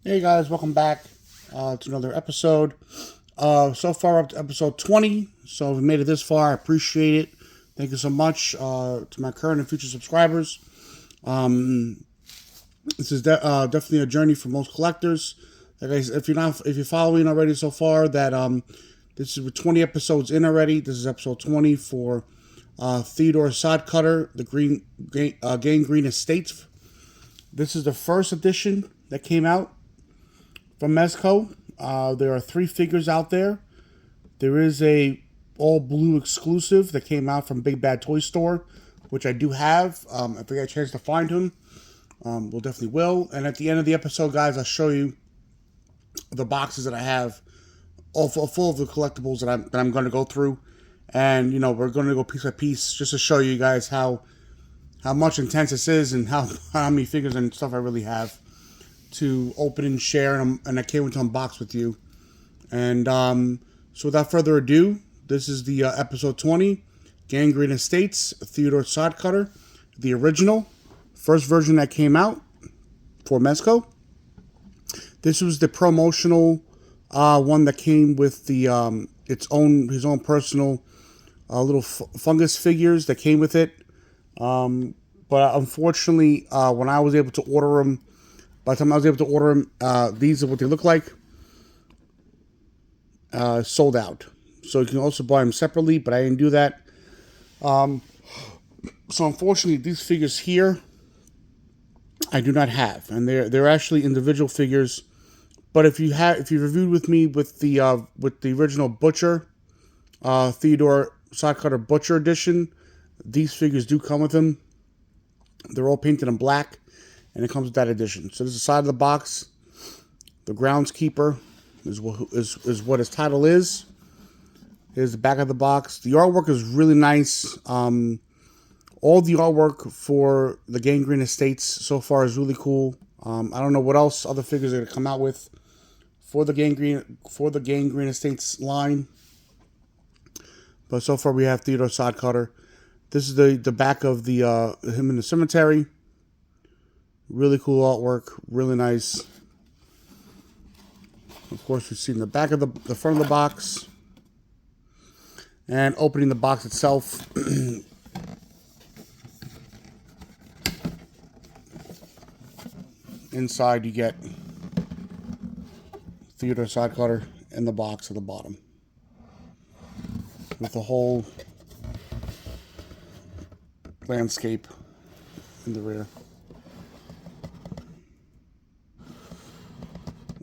Hey guys, welcome back to another episode. So far up to episode 20, so if you made it this far, I appreciate it. Thank you so much to my current and future subscribers. Um, this is definitely a journey for most collectors. Like if you're following already so far, that this is 20 episodes in already. This is episode 20 for Theodore Sodcutter, the Gangreene Estates. This is the first edition that came out from Mezco. There are 3 figures out there. There is a all blue exclusive that came out from Big Bad Toy Store, which I do have. If I get a chance to find him, we'll definitely will. And at the end of the episode, guys, I'll show you the boxes that I have, all full of the collectibles that I'm going to go through. And we're going to go piece by piece just to show you guys how much intense this is and how many figures and stuff I really have to open and share, and I can't wait to unbox with you. And so without further ado, this is the episode 20, Gangreene Estates, Theodore Sodcutter, the original, first version that came out for Mezco. This was the promotional one that came with the his own personal little fungus figures that came with it. But unfortunately, when I was able to order them, by the time I was able to order them, these are what they look like. Sold out. So you can also buy them separately, but I didn't do that. So unfortunately, these figures here, I do not have, and they're actually individual figures. But if you reviewed with me with the original Butcher, Theodore Sodcutter Butcher edition, these figures do come with them. They're all painted in black, and it comes with that edition. So this is the side of the box. The groundskeeper is what his title is. Here's the back of the box. The artwork is really nice. All the artwork for the Gangreene Estates so far is really cool. I don't know what else other figures are going to come out with for the Gangreene Estates line, but so far we have Theodore Sodcutter. This is the back of the him in the cemetery. Really cool artwork, really nice. Of course, we've seen the back of the front of the box, and opening the box itself. Inside, you get Theodore Sodcutter in the box at the bottom, with the whole landscape in the rear.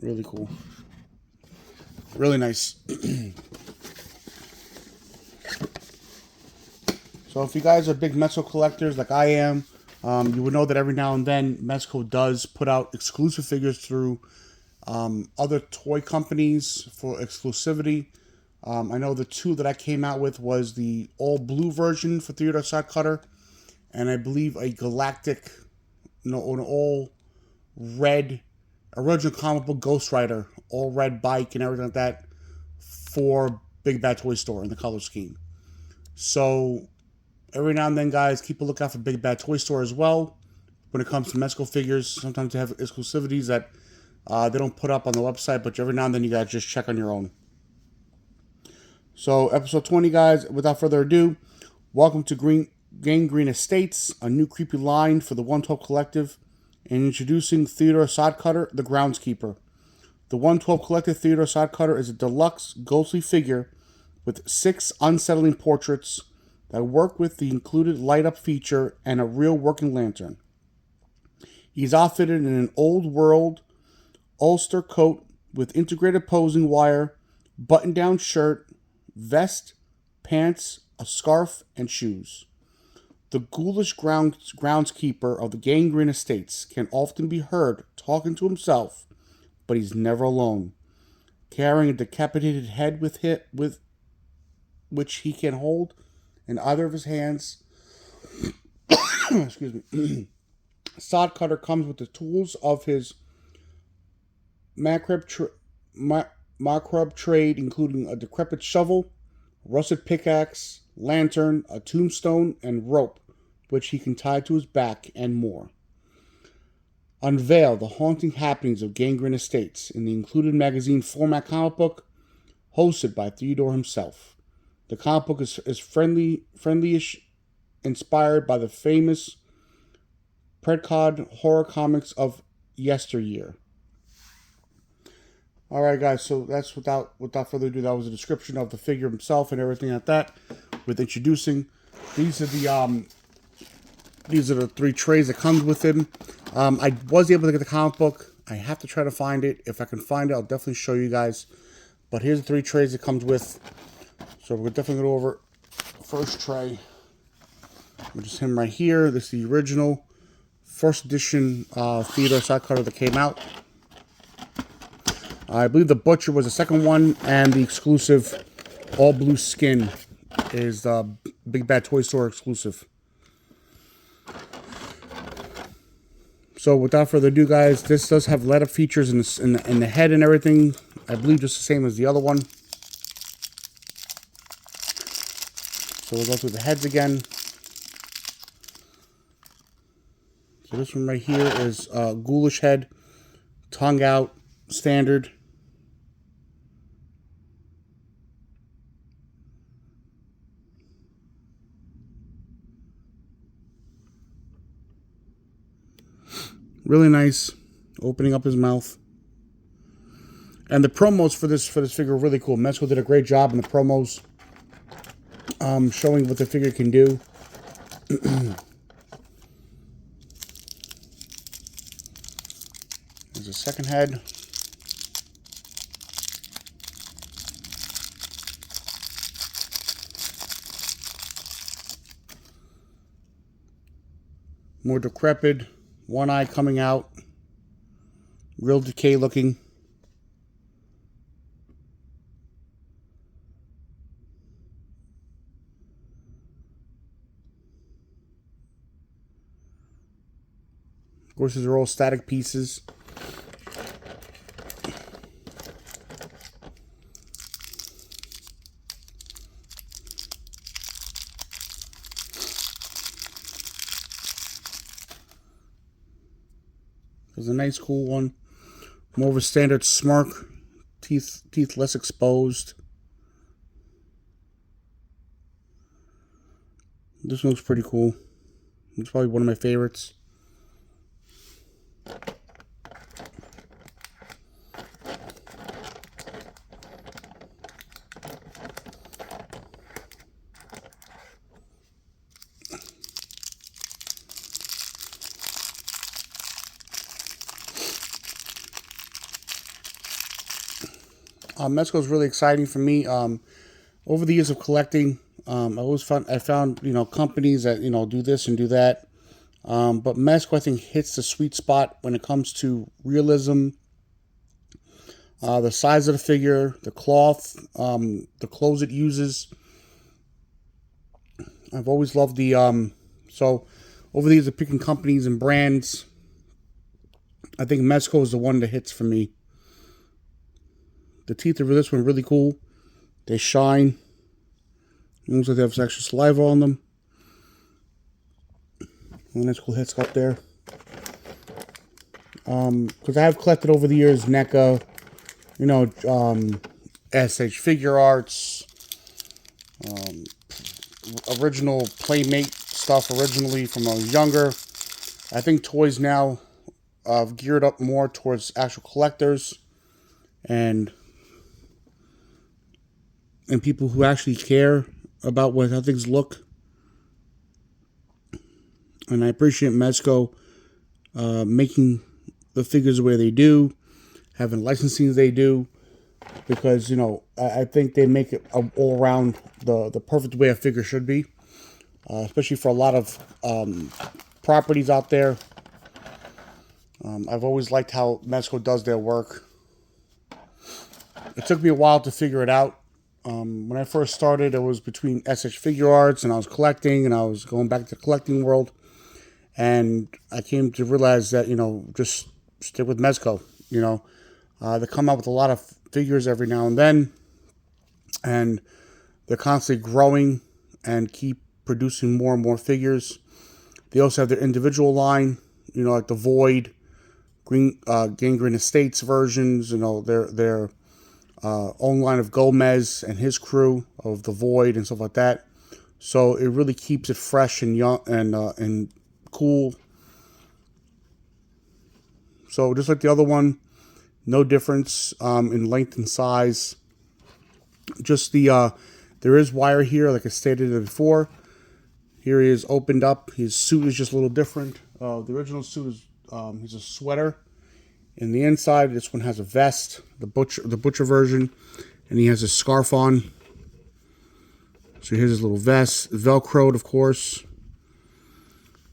Really cool. Really nice. So if you guys are big Mezco collectors like I am, you would know that every now and then Mezco does put out exclusive figures through other toy companies for exclusivity. I know the 2 that I came out with was the all blue version for Theodore Sodcutter, and I believe a galactic, an all red original comic book Ghost Rider, all red bike and everything like that for Big Bad Toy Store in the color scheme. So every now and then, guys, keep a lookout for Big Bad Toy Store as well. When it comes to Mezco figures, sometimes they have exclusivities that they don't put up on the website, but every now and then you gotta just check on your own. So episode 20, guys, without further ado, welcome to Gangreene Estates, a new creepy line for the 112 Collective, and introducing Theodore Sodcutter, the groundskeeper. The 112 Collective Theodore Sodcutter is a deluxe ghostly figure with 6 unsettling portraits that work with the included light-up feature and a real working lantern. He's outfitted in an old-world ulster coat with integrated posing wire, button-down shirt, vest, pants, a scarf, and shoes. The ghoulish groundskeeper of the Gangreene Estates can often be heard talking to himself, but he's never alone, carrying a decapitated head with which he can hold in either of his hands. Excuse me. Sodcutter comes with the tools of his macabre trade, including a decrepit shovel, rusted pickaxe, lantern, a tombstone, and rope, which he can tie to his back, and more. unveil the haunting happenings of Gangreene Estates in the included magazine format comic book, hosted by Theodore himself. The comic book is friendly-ish, inspired by the famous Predcod horror comics of yesteryear. Alright guys, so that's without further ado, that was a description of the figure himself and everything like that, with introducing. These are the 3 trays that comes with him. I was able to get the comic book. I have to try to find it. If I can find it, I'll definitely show you guys. But here's the 3 trays it comes with. So we're definitely going to go over the first tray, which is him right here. This is the original first edition Theodore Sodcutter that came out. I believe the Butcher was the second one, and the exclusive all blue skin is the Big Bad Toy Store exclusive. So without further ado, guys, this does have let-up features in the head and everything. I believe just the same as the other one. So we'll go through the heads again. So this one right here is ghoulish head, tongue out, standard. Really nice, opening up his mouth. And the promos for this figure are really cool. Mezco did a great job in the promos, showing what the figure can do. There's a second head. More decrepit. One eye coming out. Real decay looking. Of course, these are all static pieces. There's a nice cool one. More of a standard smirk. Teeth less exposed. This one looks pretty cool. It's probably one of my favorites. Mezco is really exciting for me. Over the years of collecting, I found companies that do this and do that, but Mezco I think hits the sweet spot when it comes to realism, the size of the figure, the cloth, the clothes it uses. I've always loved the so over the years of picking companies and brands, I think Mezco is the one that hits for me. The teeth of this one are really cool. They shine. It looks like they have some extra saliva on them. And nice cool head sculpt there. Because I have collected over the years NECA, SH Figure Arts, original Playmate stuff originally from when I was younger. I think toys now have geared up more towards actual collectors and people who actually care about how things look. And I appreciate Mezco making the figures the way they do, having licensing they do, because I think they make it all around the perfect way a figure should be, especially for a lot of properties out there. I've always liked how Mezco does their work. It took me a while to figure it out. When I first started, it was between SH Figure Arts and I was collecting, and I was going back to the collecting world. And I came to realize that, just stick with Mezco. They come out with a lot of figures every now and then, and they're constantly growing and keep producing more and more figures. They also have their individual line, like the Void, Gangreene Estates versions. You know, their own line of Gomez and his crew of the Void and stuff like that. So it really keeps it fresh and young and cool. So just like the other one, no difference in length and size. Just there is wire here, like I stated before. Here he is opened up. His suit is just a little different. The original suit is he's a sweater. In the inside, this one has a vest, the butcher version, and he has a scarf on. So here's his little vest, velcroed, of course.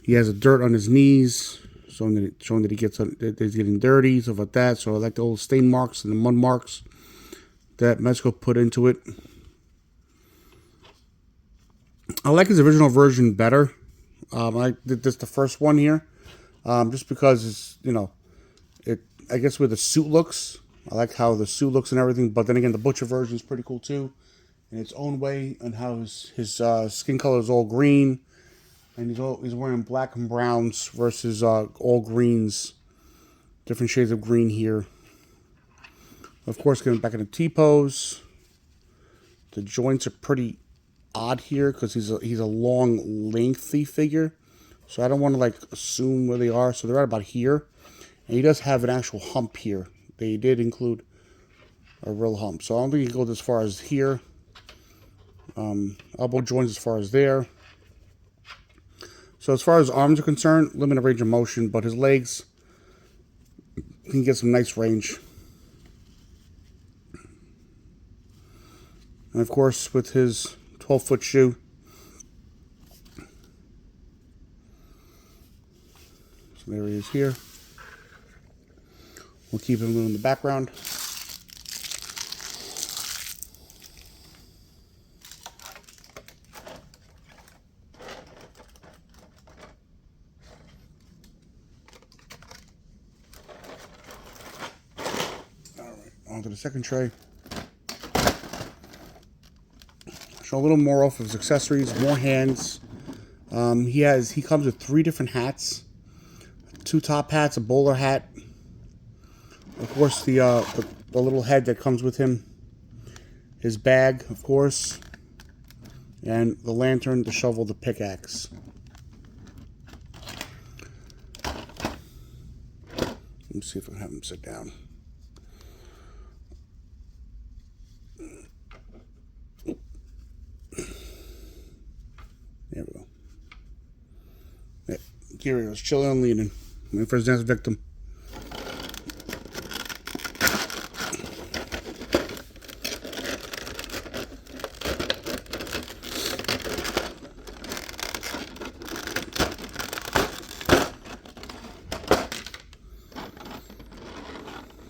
He has a dirt on his knees, showing that he's getting dirty, stuff like that. So I like the old stain marks and the mud marks that Mezco put into it. I like his original version better. I did this the first one here, just because it's, you know, I guess where the suit looks. I like how the suit looks and everything, but then again, the butcher version is pretty cool too, in its own way, and how his skin color is all green, and he's wearing black and browns versus all greens, different shades of green here. Of course, getting back in the T-pose, the joints are pretty odd here because he's a long, lengthy figure, so I don't want to like assume where they are. So they're right about here. And he does have an actual hump here. They did include a real hump. So I don't think he can go as far as here. Elbow joints as far as there. So as far as arms are concerned, limited range of motion, but his legs can get some nice range. And of course, with his 12-foot shoe. So there he is here. We'll keep him in the background. All right, on to the second tray. Show a little more off of his accessories, more hands. He comes with 3 different hats, 2 top hats, a bowler hat. Of course, the little head that comes with him, his bag, of course, and the lantern, the shovel, the pickaxe. Let me see if I can have him sit down. There we go. Yeah, here he goes, chilling and leaning. Waiting for his next victim.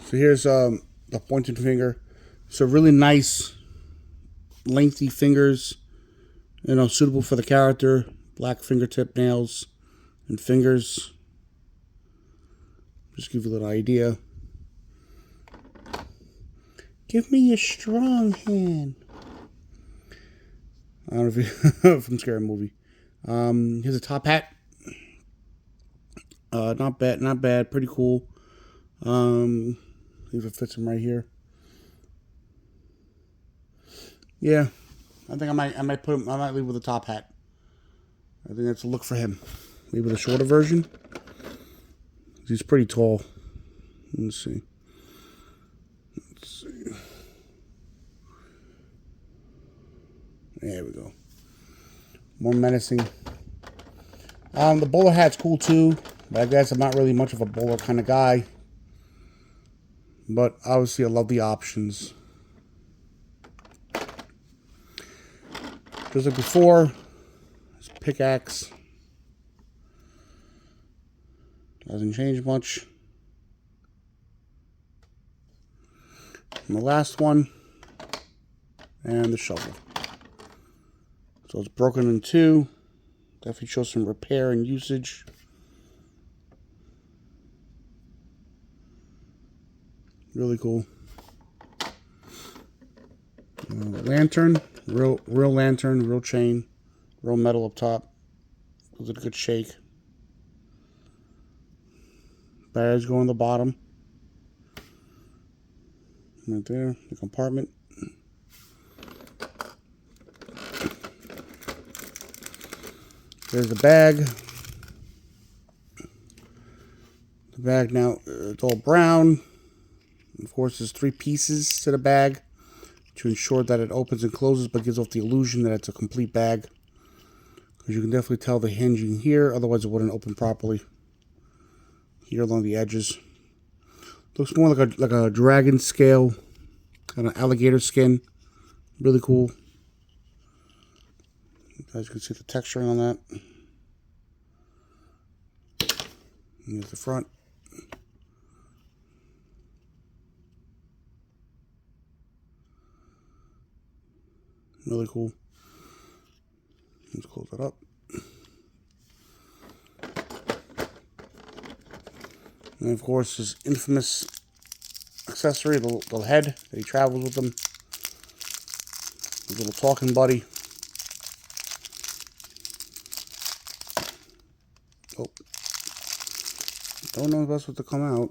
So here's the pointed finger. So really nice, lengthy fingers, you know, suitable for the character. Black fingertip nails and fingers. Just give you a little idea. Give me a strong hand. I don't know if you from Scary Movie. Here's a top hat. Not bad, pretty cool. See if it fits him right here. Yeah, I think I might put him. I might leave with a top hat. I think that's a look for him. Leave with a shorter version. He's pretty tall. Let's see. There we go. More menacing. The bowler hat's cool too, but I guess I'm not really much of a bowler kind of guy. But obviously I love the options. Just like before, this pickaxe doesn't change much. And the last one, and the shovel. So it's broken in 2. Definitely shows some repair and usage. Really cool. Lantern, real lantern, real chain, real metal up top. Gives it a good shake. Batteries go on the bottom. Right there, the compartment. There's the bag. The bag now, it's all brown. Of course, there's 3 pieces to the bag to ensure that it opens and closes, but gives off the illusion that it's a complete bag. Because you can definitely tell the hinging here, otherwise it wouldn't open properly. Here along the edges. Looks more like a dragon scale, kind of alligator skin. Really cool. You guys can see the texturing on that. Here's the front. Really cool. Let's close that up. And of course, his infamous accessory, the little head that he travels with him. His little talking buddy. Oh. Don't know if that's what to come out.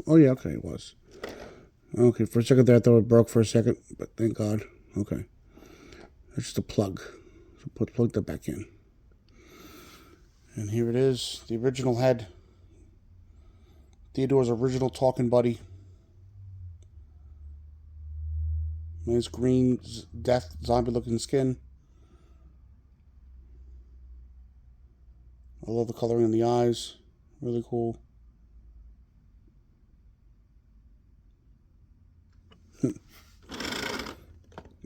Oh yeah, okay, it was. Okay, for a second there I thought it broke for a second, but thank God. Okay. That's just a plug. So plug that back in. And here it is, the original head. Theodore's original talking buddy. Nice green, death, zombie-looking skin. I love the coloring in the eyes. Really cool. You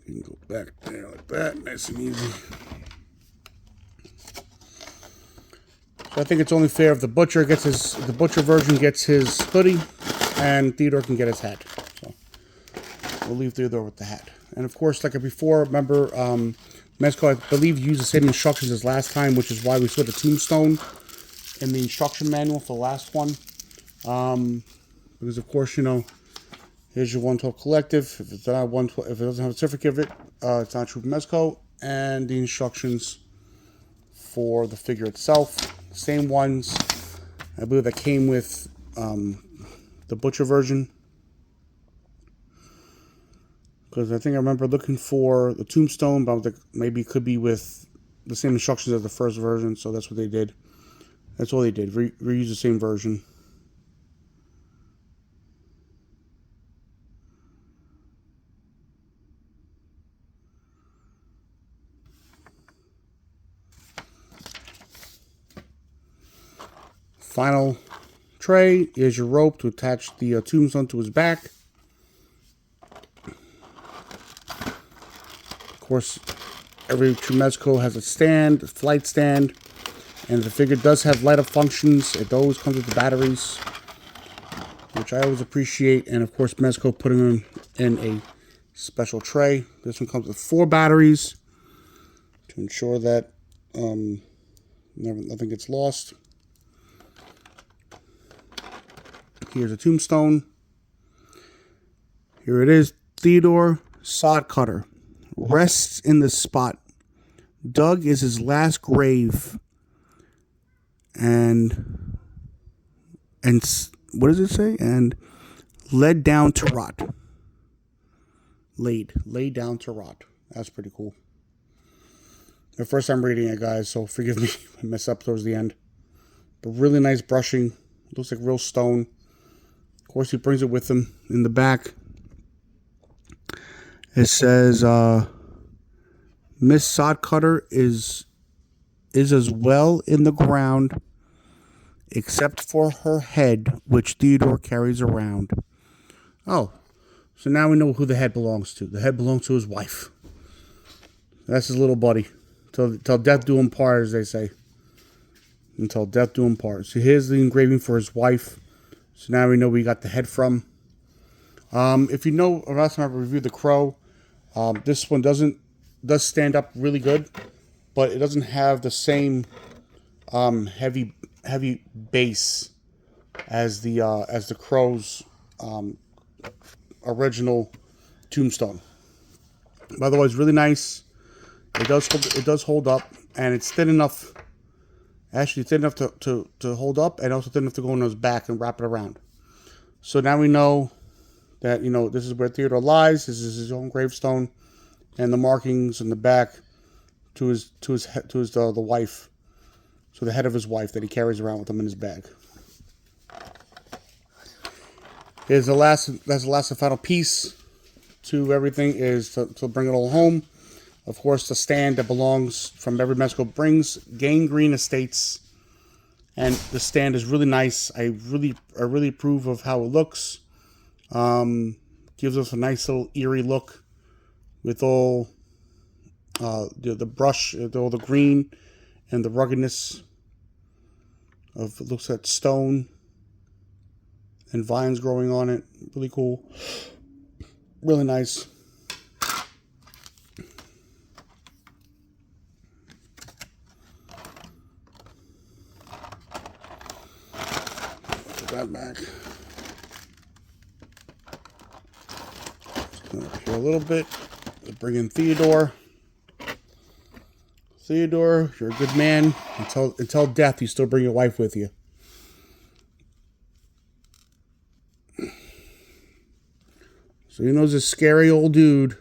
can go back there like that, nice and easy. So I think it's only fair if the butcher version gets his hoodie, and Theodore can get his hat. So we'll leave Theodore with the hat. And of course, like before, remember, Mezco, I believe, used the same instructions as last time, which is why we saw the tombstone in the instruction manual for the last one. Because of course, you know, here's your 112 collective. If it's not 112, if it doesn't have a certificate of it, it's not true Mezco. And the instructions for the figure itself, same ones. I believe that came with the butcher version. Because I think I remember looking for the tombstone, but I was like, maybe it could be with the same instructions as the first version. So that's what they did. That's all they did. Reuse the same version. Final tray is your rope to attach the tombstone to his back. Of course, every true Mezco has a stand, a flight stand, and the figure does have light up functions. It always comes with the batteries, which I always appreciate. And of course, Mezco putting them in a special tray. This one comes with 4 batteries to ensure that nothing gets lost. Here's a tombstone. Here it is. Theodore, Sodcutter, rests in the spot. Dug is his last grave. And what does it say? And led down to rot. Laid down to rot. That's pretty cool. The first time reading it, guys, so forgive me if I mess up towards the end. But really nice brushing. Looks like real stone. Of course, he brings it with him in the back. It says, Miss Sodcutter is as well in the ground, except for her head, which Theodore carries around. Oh, so now we know who the head belongs to. The head belongs to his wife. That's his little buddy. Till death do him part, as they say. Until death do him part. So here's the engraving for his wife. So now we know where we got the head from. If you know, last time I reviewed the crow, this one does stand up really good, but it doesn't have the same heavy base as the crow's original tombstone. By the way, it's really nice. It does hold up, and it's thin enough Actually thin enough to hold up, and also thin enough to go on his back and wrap it around. So now we know that, this is where Theodore lies. This is his own gravestone, and the markings in the back to the wife. So the head of his wife that he carries around with him in his bag. That's the last and final piece to everything, is to bring it all home. Of course, the stand that belongs from every Mezco brings Gangreene Estates, and the stand is really nice. I really approve of how it looks. Gives us a nice little eerie look with all the brush, all the green and the ruggedness of, it looks like stone and vines growing on it. Really cool. Really nice. Put that back. Just come up here a little bit. Bring in Theodore. Theodore, you're a good man. Until death, you still bring your wife with you. So he knows this scary old dude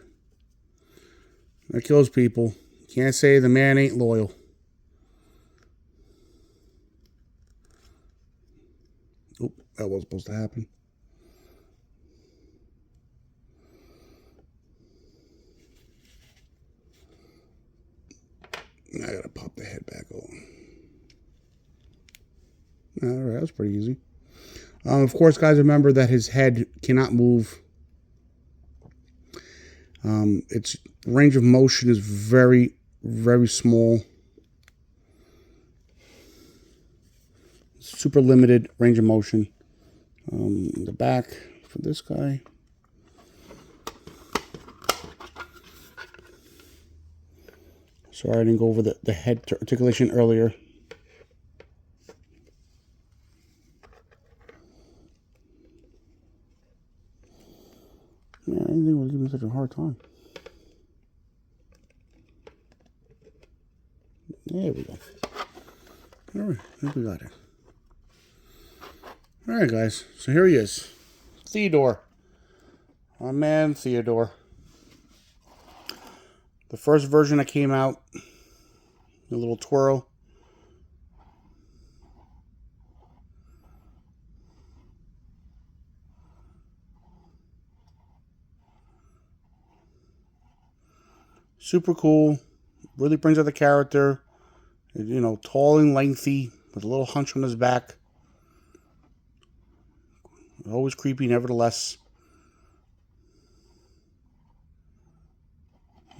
that kills people. Can't say the man ain't loyal. Oop, that wasn't supposed to happen. I gotta pop the head back on. Alright, that was pretty easy. Of course, guys, remember that his head cannot move. Its range of motion is very, very small. Super limited range of motion. The back for this guy. Sorry, I didn't go over the head articulation earlier. Yeah, I didn't think it was giving me such a hard time. There we go. Alright, I think we got it. Alright, guys. So here he is. Theodore. My man, Theodore. The first version that came out. The little twirl. Super cool. Really brings out the character. Tall and lengthy, with a little hunch on his back. Always creepy, nevertheless.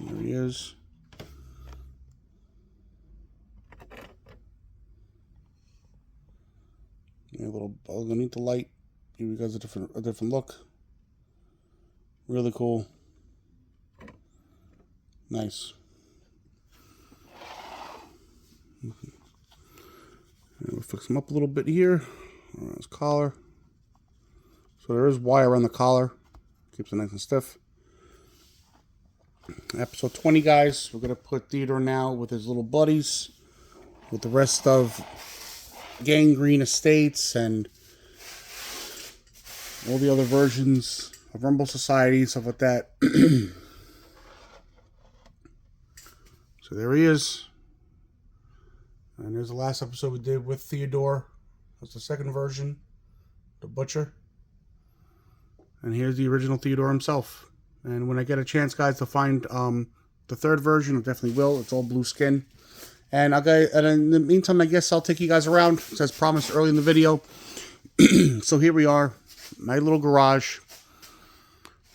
There he is. A little underneath the light. Here we go, a different look. Really cool. Nice. And we'll fix him up a little bit here around his collar. So there is wire around the collar. Keeps it nice and stiff. Episode 20, guys. We're going to put Theodore now with his little buddies, with the rest of Gangreene Estates and all the other versions of Rumble Society, stuff like that. So there he is. And there's the last episode we did with Theodore. That's the second version. The Butcher. And here's the original Theodore himself. And when I get a chance, guys, to find the third version, I definitely will. It's all blue skin. And in the meantime, I guess I'll take you guys around, as promised early in the video. So here we are. My little garage.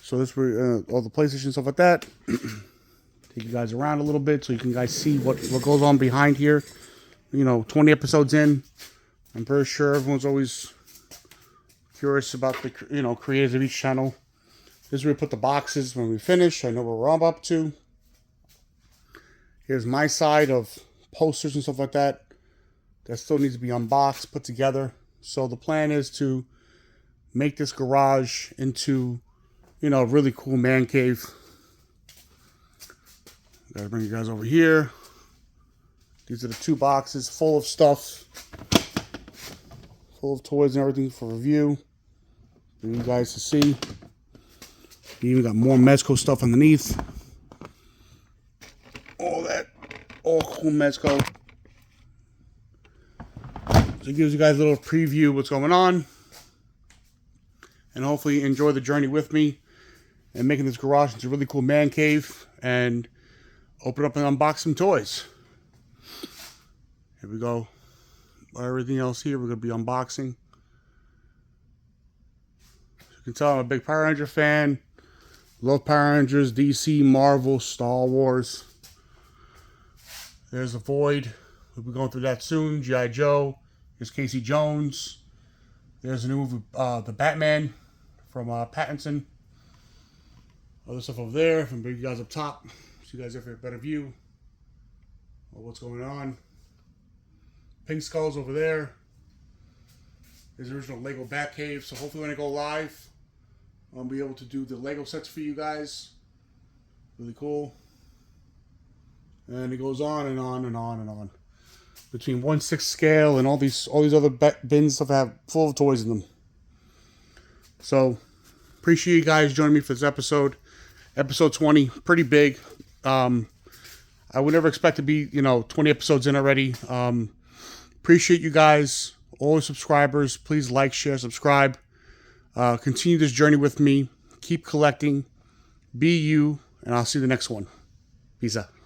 So this were all the PlayStation and stuff like that. Take you guys around a little bit so you can guys see what goes on behind here. 20 episodes in. I'm pretty sure everyone's always curious about the creators of each channel. This is where we put the boxes when we finish. I know where we're up to. Here's my side of posters and stuff like that. That still needs to be unboxed, put together. So the plan is to make this garage into, a really cool man cave. Gotta bring you guys over here. These are the 2 boxes full of stuff. Full of toys and everything for review. For you guys to see. You even got more Mezco stuff underneath. All that. All cool Mezco. So it gives you guys a little preview of what's going on. And hopefully enjoy the journey with me. And making this garage into a really cool man cave. And open up and unbox some toys. Here we go. Everything else here we're going to be unboxing. As you can tell, I'm a big Power Ranger fan. Love Power Rangers, DC, Marvel, Star Wars. There's the Void. We'll be going through that soon. G.I. Joe. There's Casey Jones. There's a new movie, The Batman from Pattinson. Other stuff over there. If I bring you guys up top, so you guys have a better view of what's going on. Pink Skull's over there. There's the original Lego Batcave. So hopefully when I go live, I'll be able to do the Lego sets for you guys. Really cool. And it goes on and on and on and on. Between 1/6 scale and all these other bins stuff have full of toys in them. So appreciate you guys joining me for this episode. Episode 20, pretty big. I would never expect to be, 20 episodes in already. Appreciate you guys, all the subscribers. Please like, share, subscribe. Continue this journey with me. Keep collecting. Be you, and I'll see you the next one. Peace out.